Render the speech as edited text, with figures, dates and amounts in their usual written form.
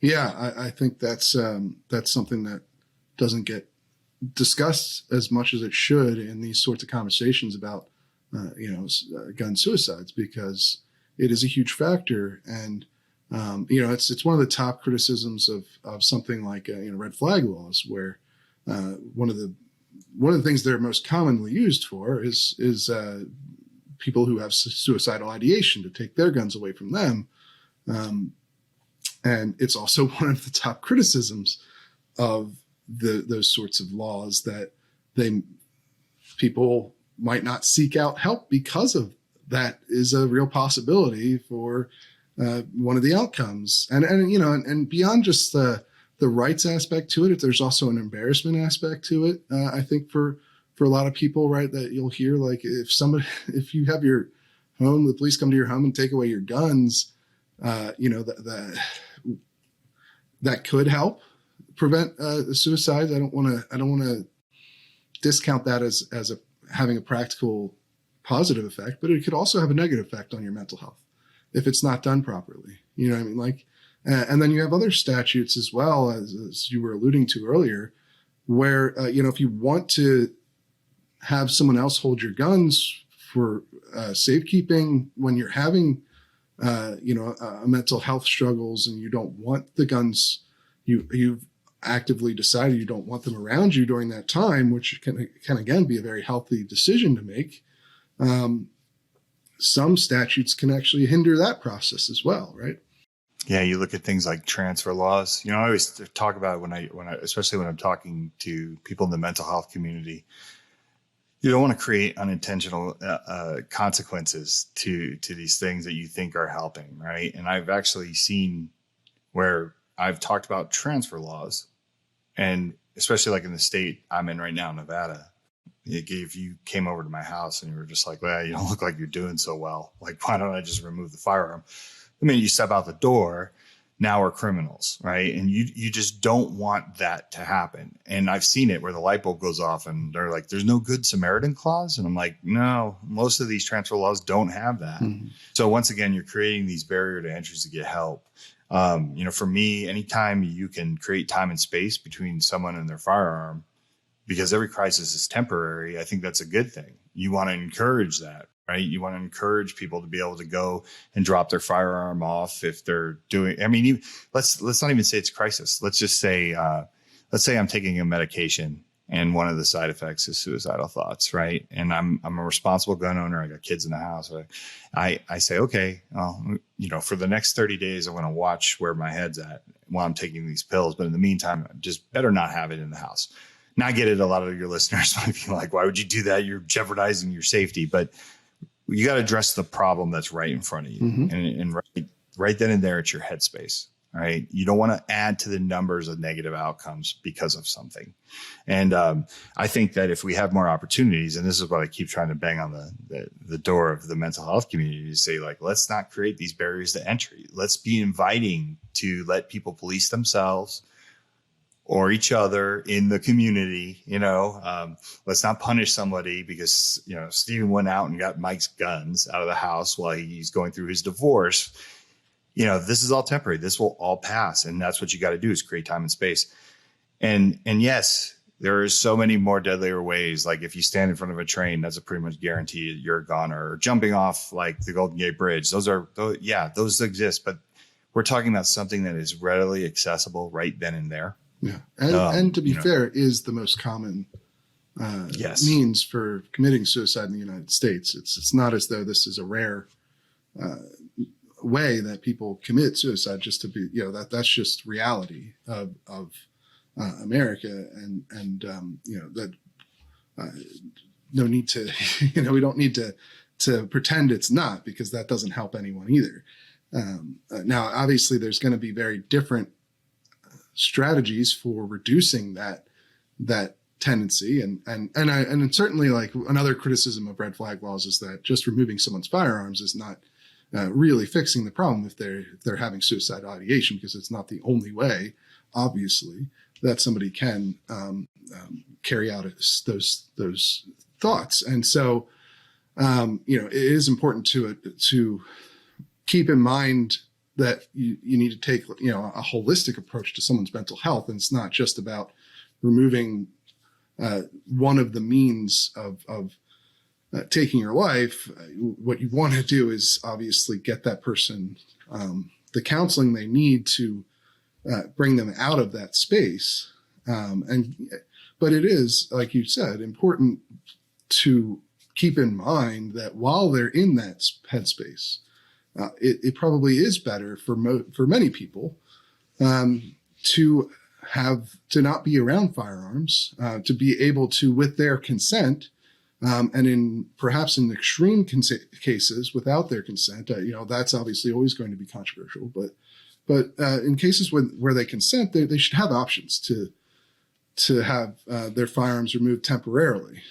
Yeah, I think that's something that doesn't get discussed as much as it should in these sorts of conversations about gun suicides, because it is a huge factor. And it's one of the top criticisms of something like red flag laws, where one of the things they're most commonly used for is people who have suicidal ideation, to take their guns away from them. And it's also one of the top criticisms of those sorts of laws, that people might not seek out help because of that is a real possibility for one of the outcomes. And beyond just the rights aspect to it, there's also an embarrassment aspect to it. I think for a lot of people, right, that you'll hear, like, if you have your home, the police come to your home and take away your guns, that could help prevent suicides. I don't want to discount that as having a practical positive effect, but it could also have a negative effect on your mental health if it's not done properly. You know what I mean? Like, and then you have other statutes as well, as you were alluding to earlier, where if you want to have someone else hold your guns for safekeeping when you're having mental health struggles, and you don't want the guns, you've actively decided you don't want them around you during that time, which can again be a very healthy decision to make. Some statutes can actually hinder that process as well, right? Yeah, you look at things like transfer laws. I always talk about when I especially when I'm talking to people in the mental health community. You don't want to create unintentional consequences to these things that you think are helping, right? And I've actually seen where I've talked about transfer laws, and especially like in the state I'm in right now, Nevada. If you came over to my house and you were just like, well, you don't look like you're doing so well, like, why don't I just remove the firearm? I mean, you step out the door, now we're criminals, right? And you just don't want that to happen. And I've seen it where the light bulb goes off and they're like, there's no good Samaritan clause. And I'm like, no, most of these transfer laws don't have that. Mm-hmm. So once again, you're creating these barrier to entries to get help. For me, anytime you can create time and space between someone and their firearm, because every crisis is temporary, I think that's a good thing. You want to encourage that, right? You want to encourage people to be able to go and drop their firearm off if they're doing, let's not even say it's a crisis. Let's just say, let's say I'm taking a medication and one of the side effects is suicidal thoughts, right? And I'm a responsible gun owner. I got kids in the house. I say, okay, for the next 30 days, I want to watch where my head's at while I'm taking these pills. But in the meantime, just better not have it in the house. Now, I get it. A lot of your listeners might be like, why would you do that? You're jeopardizing your safety. But you got to address the problem that's right in front of you. Mm-hmm. And right then and there, it's your headspace. Right. You don't want to add to the numbers of negative outcomes because of something. And I think that if we have more opportunities, and this is what I keep trying to bang on the door of the mental health community to say, like, let's not create these barriers to entry. Let's be inviting to let people police themselves or each other in the community. Let's not punish somebody because, Stephen went out and got Mike's guns out of the house while he's going through his divorce. This is all temporary. This will all pass. And that's what you got to do, is create time and space. And yes, there are so many more deadlier ways. Like if you stand in front of a train, that's a pretty much guarantee you're a goner. Or jumping off like the Golden Gate Bridge. Those exist. But we're talking about something that is readily accessible right then and there. Yeah. And to be fair, is the most common means for committing suicide in the United States. It's not as though this is a rare way that people commit suicide, just to be, that's just reality of America. And that no need to, we don't need to pretend it's not, because that doesn't help anyone either. Now, obviously there's going to be very different strategies for reducing that tendency. And certainly, like, another criticism of red flag laws is that just removing someone's firearms is not really fixing the problem if they're having suicidal ideation, because it's not the only way, obviously, that somebody can carry out those thoughts. And so, it is important to keep in mind that you need to take, a holistic approach to someone's mental health. And it's not just about removing one of the means of taking your life. What you want to do is obviously get that person the counseling they need to bring them out of that space. But it is, like you said, important to keep in mind that while they're in that headspace, it probably is better for many people to not be around firearms, to be able to, with their consent, and perhaps in extreme cases without their consent, that's obviously always going to be controversial. But in cases where they consent, they should have options to have their firearms removed temporarily.